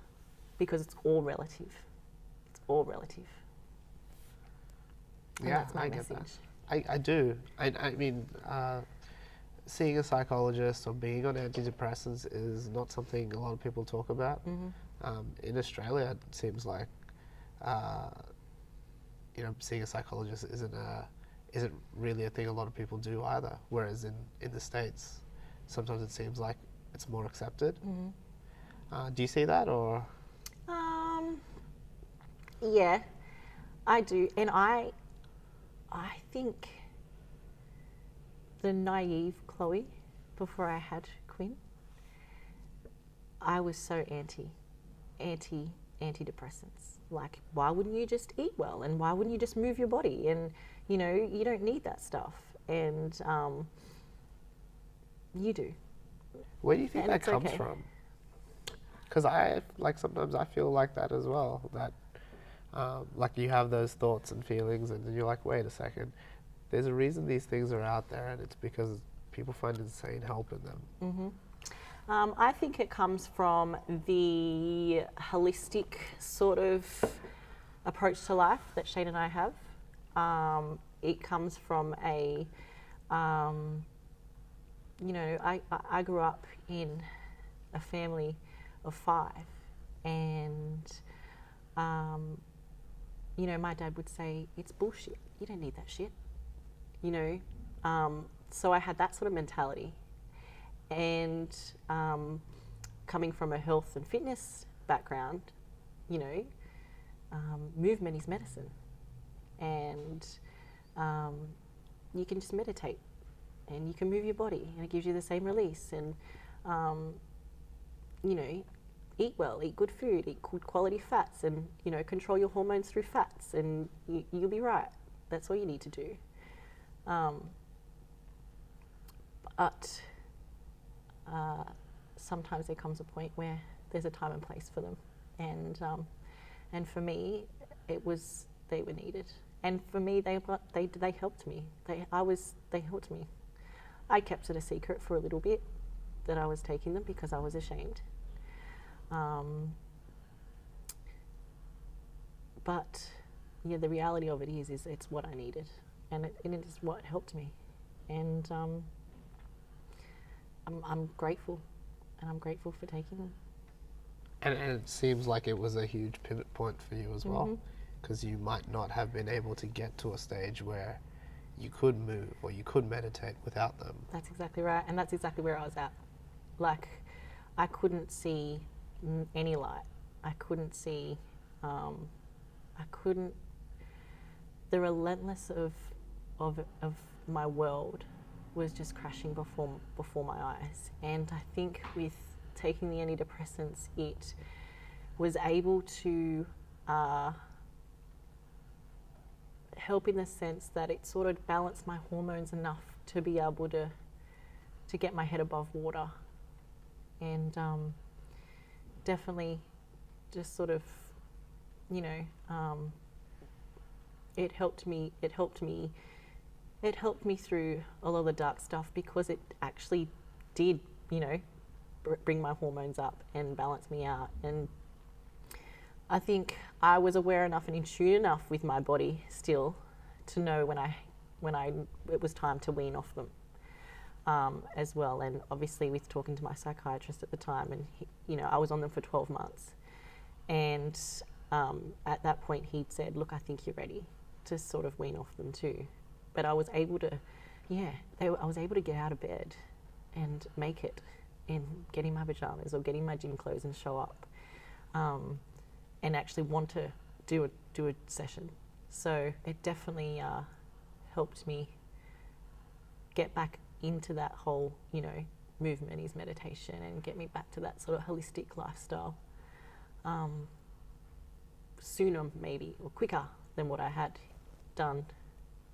because it's all relative. It's all relative. And Yeah, that's my I message. get that. I do. I mean, seeing a psychologist or being on antidepressants is not something a lot of people talk about. Mm-hmm. In Australia, it seems like seeing a psychologist isn't really a thing a lot of people do either. Whereas in the States, sometimes it seems like it's more accepted. Mm-hmm. Do you see that, or? Yeah, I do, and I think the naive Chloe, before I had Quinn, I was so antidepressants. Why wouldn't you just eat well, and why wouldn't you just move your body, and you don't need that stuff, and you do. Where do you think And that it's comes okay. from? Because sometimes I feel like that as well. That you have those thoughts and feelings, and then you're like, wait a second, there's a reason these things are out there, and it's because people find insane help in them. Mm-hmm. I think it comes from the holistic sort of approach to life that Shane and I have. It comes from a you know, I grew up in a family of 5, and you know, my dad would say, it's bullshit, you don't need that shit, you know. So I had that sort of mentality, and coming from a health and fitness background, you know, movement is medicine, and you can just meditate and you can move your body and it gives you the same release, and you know, eat well, eat good food, eat good quality fats, and you know, control your hormones through fats, and you'll be right. That's all you need to do. But sometimes there comes a point where there's a time and place for them, and for me, they were needed, and for me, they helped me. They helped me. I kept it a secret for a little bit that I was taking them because I was ashamed. But yeah, the reality of it is it's what I needed, and it is what helped me, and I'm grateful, and I'm grateful for taking them. And it seems like it was a huge pivot point for you as well, because you might not have been able to get to a stage where you could move or you could meditate without them. That's exactly right, and that's exactly where I was at. Like, I couldn't see any light. I couldn't see, the relentless of my world was just crashing before my eyes. And I think with taking the antidepressants, it was able to help in the sense that it sort of balanced my hormones enough to be able to get my head above water, and definitely just sort of, you know, it helped me through all of the dark stuff, because it actually did, you know, bring my hormones up and balance me out. And I think I was aware enough and in tune enough with my body still to know when it was time to wean off them, as well. And obviously with talking to my psychiatrist at the time, and he, you know, I was on them for 12 months, and at that point he'd said, look, I think you're ready to sort of wean off them too. But I was able to, I was able to get out of bed and make it, and getting my pajamas or getting my gym clothes and show up, and actually want to do a session. So it definitely helped me get back into that whole, you know, movement is meditation, and get me back to that sort of holistic lifestyle sooner maybe, or quicker than what I had done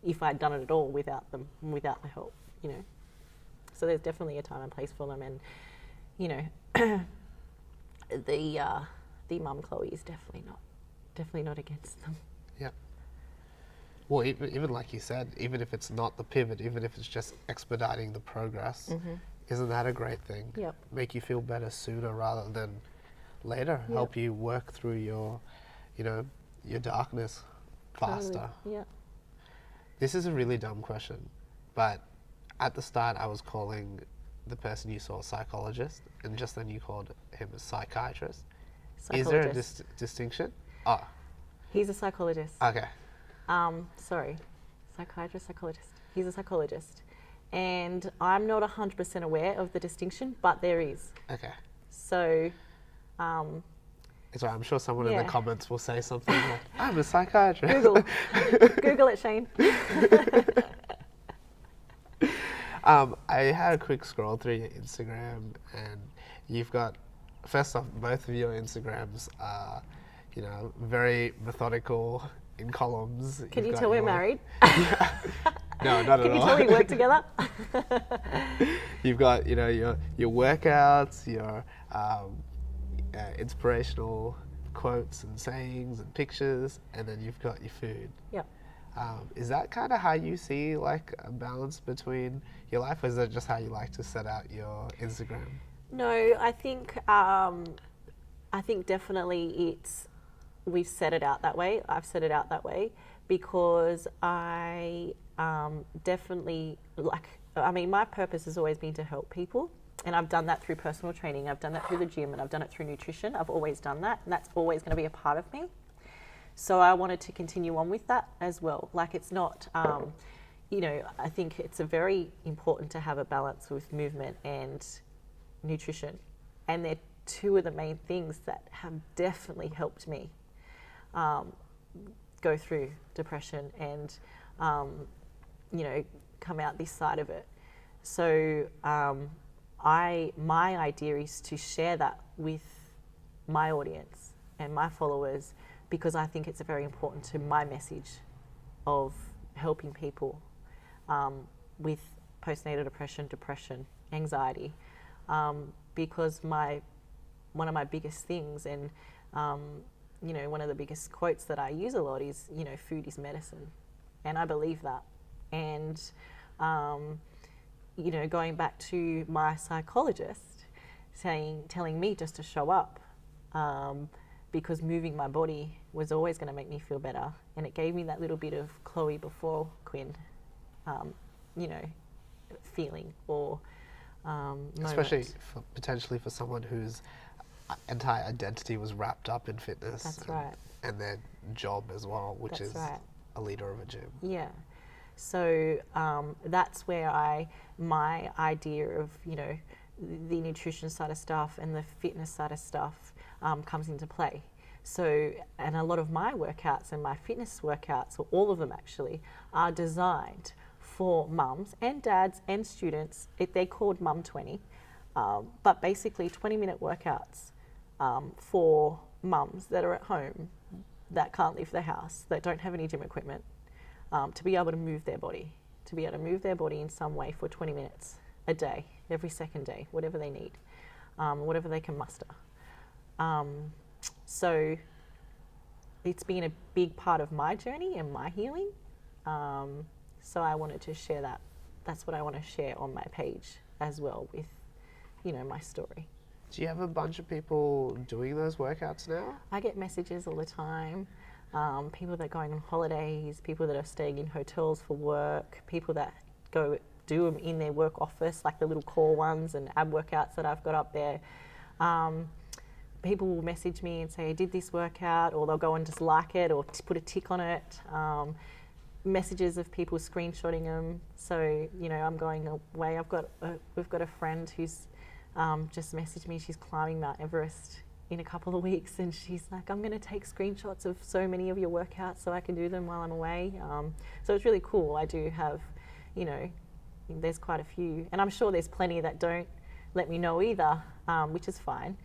if I'd done it at all without them, without the help, you know. So there's definitely a time and place for them, and you know, the mum Chloe is definitely not against them. Yeah. Well, even like you said, even if it's not the pivot, even if it's just expediting the progress, isn't that a great thing? Yep. Make you feel better sooner rather than later. Yep. Help you work through your, you know, your darkness faster. Totally. Yeah. This is a really dumb question, but at the start I was calling the person you saw a psychologist, and just then you called him a psychiatrist. Is there a distinction? Oh. He's a psychologist. Okay. Sorry. Psychologist. He's a psychologist. And I'm not 100% aware of the distinction, but there is. Okay. So, it's all right, I'm sure someone in the comments will say something like, I'm a psychiatrist. Google it, Shane. I had a quick scroll through your Instagram, and you've got, first off, both of your Instagrams are, you know, very methodical in columns. Can you tell we're married? No, not at all. Can you tell we work together? You've got, you know, your workouts, your inspirational quotes and sayings and pictures, and then you've got your food. Yep. Is that kind of how you see like a balance between your life, or is that just how you like to set out your Instagram? No, I think definitely we've set it out that way. I've set it out that way because I definitely, like, I mean, my purpose has always been to help people. And I've done that through personal training. I've done that through the gym, and I've done it through nutrition. I've always done that, and that's always going to be a part of me. So I wanted to continue on with that as well. Like, it's not, I think it's a very important to have a balance with movement and nutrition. And they're two of the main things that have definitely helped me go through depression and, come out this side of it. So my idea is to share that with my audience and my followers, because I think it's very important to my message of helping people with postnatal depression, anxiety, because one of my biggest things, and one of the biggest quotes that I use a lot is, food is medicine, and I believe that. And going back to my psychologist telling me just to show up, because moving my body was always going to make me feel better, and it gave me that little bit of Chloe before Quinn, feeling or especially potentially for someone whose entire identity was wrapped up in fitness. That's right. And their job as well, which That's is right. a leader of a gym. Yeah. So that's where my idea of, the nutrition side of stuff and the fitness side of stuff comes into play. So, and a lot of my workouts and my fitness workouts, or all of them actually, are designed for mums and dads and students. They're called Mum 20, but basically 20-minute workouts for mums that are at home, that can't leave their house, that don't have any gym equipment, to be able to move their body, in some way for 20 minutes a day, every second day, whatever they need, whatever they can muster. So it's been a big part of my journey and my healing. So I wanted to share that. That's what I want to share on my page as well with, my story. Do you have a bunch of people doing those workouts now? I get messages all the time. People that are going on holidays, people that are staying in hotels for work, people that go do them in their work office, like the little core ones and ab workouts that I've got up there. People will message me and say, I did this workout, or they'll go and just like it or put a tick on it. Messages of people screenshotting them. So, I'm going away. We've got a friend who's just messaged me. She's climbing Mount Everest in a couple of weeks, and she's like, I'm going to take screenshots of so many of your workouts so I can do them while I'm away. So it's really cool. I do have, there's quite a few, and I'm sure there's plenty that don't let me know either, which is fine,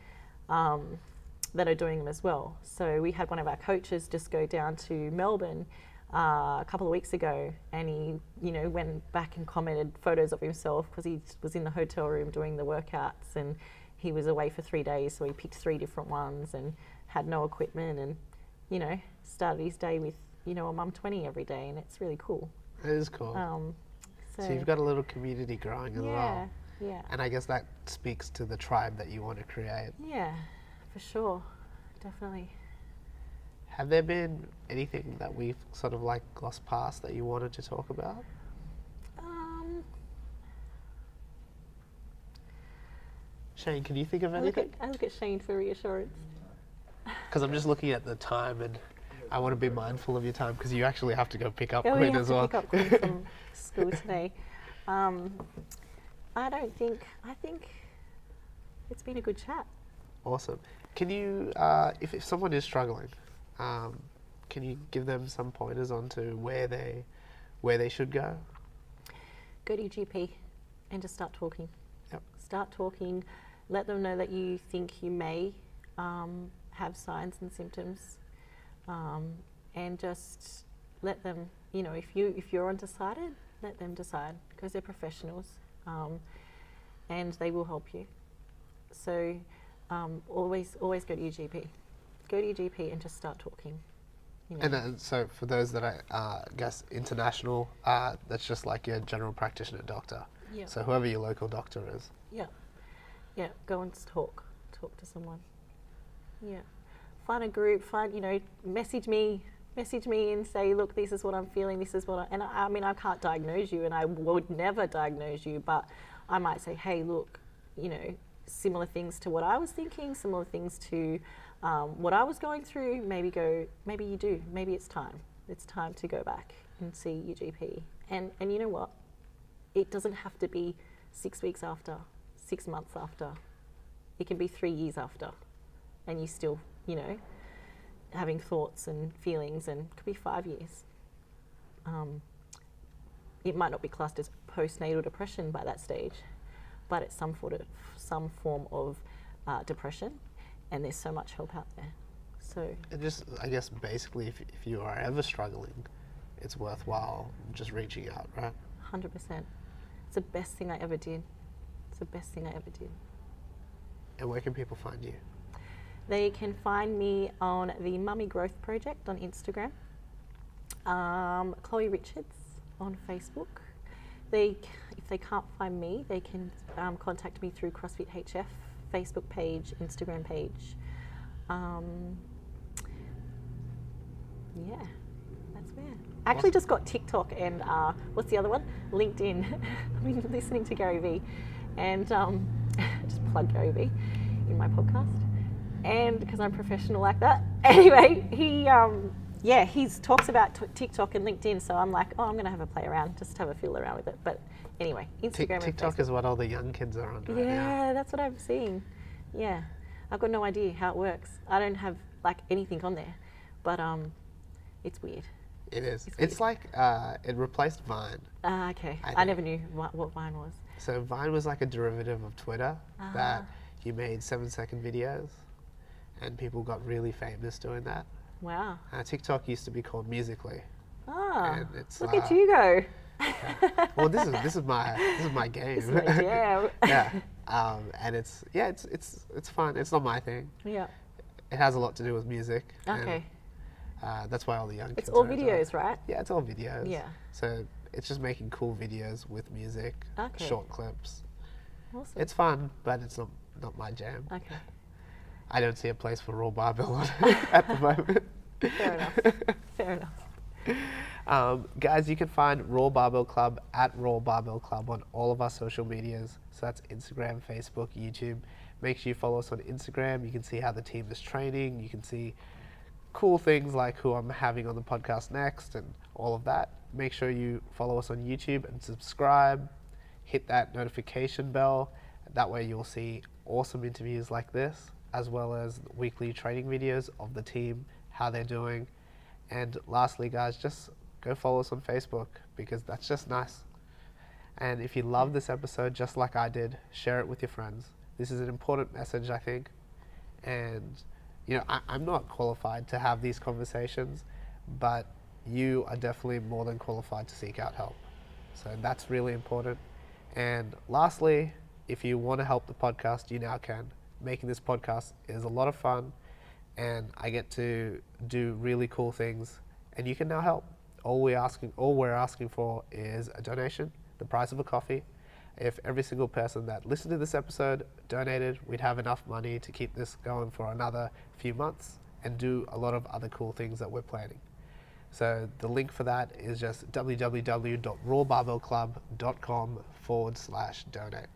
that are doing them as well. So we had one of our coaches just go down to Melbourne a couple of weeks ago, and he, went back and commented photos of himself because he was in the hotel room doing the workouts, and he was away for 3 days, so he picked 3 different ones and had no equipment, and started his day with a Mum 20 every day, and it's really cool. It is cool. So you've got a little community growing as well. Yeah. And I guess that speaks to the tribe that you want to create. Yeah, for sure, definitely. Have there been anything that we've sort of glossed past that you wanted to talk about? Shane, can you think of anything? I look at Shane for reassurance. Because I'm just looking at the time, and I want to be mindful of your time because you actually have to go pick up We Quinn have as to well. pick up Quinn from school today. I think it's been a good chat. Awesome. Can you, if someone is struggling, can you give them some pointers onto where they should go? Go to your GP and just start talking. Yep. Start talking. Let them know that you think you may have signs and symptoms, and just let them. If you're undecided, let them decide, because they're professionals, and they will help you. So always go to your GP. Go to your GP and just start talking. And then, so for those that I guess international, that's just like your general practitioner doctor. Yeah. So whoever your local doctor is. Yeah. Go and talk to someone. Yeah. Find a group. Message me message me and say, look, this is what I'm feeling, this is what I mean, I can't diagnose you and I would never diagnose you, but I might say, hey, look, you know, similar things to what I was thinking, similar things to what I was going through, maybe you do, maybe it's time to go back and see your GP. And you know what? It doesn't have to be 6 weeks after, 6 months after. It can be 3 years after, and you still, you know, having thoughts and feelings, and it could be 5 years. It might not be classed as postnatal depression by that stage, but it's some form of depression, and there's so much help out there. So, and just, I guess, basically, if you are ever struggling, it's worthwhile just reaching out, right? 100%. It's the best thing I ever did. It's the best thing I ever did. And where can people find you? They can find me on the Mummy Growth Project on Instagram. Chloe Richards on Facebook. If they can't find me, they can contact me through CrossFit HF Facebook page, Instagram page. Yeah, that's where. I actually just got TikTok and what's the other one? LinkedIn. I've been listening to Gary Vee, and just plug Gary Vee in my podcast. And because I'm professional like that. Anyway, he talks about TikTok and LinkedIn, so I'm like, I'm going to have a play around, just have a feel around with it. But anyway, Instagram TikTok and is what all the young kids are on right now. Yeah, that's what I'm seeing. Yeah, I've got no idea how it works. I don't have like anything on there, but it's weird. It is. It's like it replaced Vine. Okay. I never knew what Vine was. So Vine was like a derivative of Twitter that you made 7-second videos, and people got really famous doing that. Wow. TikTok used to be called Musical.ly. And it's, look at you go. Yeah. Well, this is my game. This is my jam. Yeah. And it's fun. It's not my thing. Yeah. It has a lot to do with music. Okay. And, that's why all the young kids It's all are into videos, it. right? Yeah, it's all videos. Yeah. So it's just making cool videos with music, short clips. Awesome. It's fun, but it's not my jam. Okay. I don't see a place for RAW Barbell on at the moment. Fair enough. Fair enough. Guys, you can find RAW Barbell Club at RAW Barbell Club on all of our social medias. So that's Instagram, Facebook, YouTube. Make sure you follow us on Instagram. You can see how the team is training. You can see cool things like who I'm having on the podcast next and all of that. Make sure you follow us on YouTube and subscribe. Hit that notification bell. That way you'll see awesome interviews like this, as well as weekly training videos of the team, how they're doing. And lastly, guys, just go follow us on Facebook, because that's just nice. And if you love this episode just like I did, share it with your friends. This is an important message, I think. And I'm not qualified to have these conversations, but you are definitely more than qualified to seek out help. So that's really important. And lastly, if you want to help the podcast, you now can. Making this podcast is a lot of fun, and I get to do really cool things, and you can now help. All we're asking for is a donation, the price of a coffee. If every single person that listened to this episode donated, we'd have enough money to keep this going for another few months and do a lot of other cool things that we're planning. So the link for that is just www.rawbarbellclub.com/donate,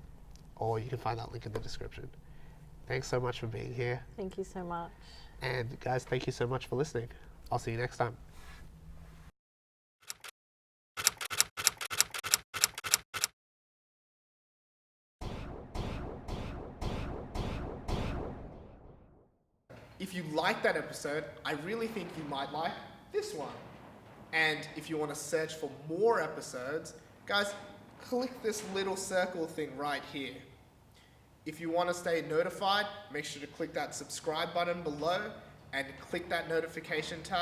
or you can find that link in the description. Thanks so much for being here. Thank you so much. And guys, thank you so much for listening. I'll see you next time. If you like that episode, I really think you might like this one. And if you want to search for more episodes, guys, click this little circle thing right here. If you want to stay notified, make sure to click that subscribe button below and click that notification tab.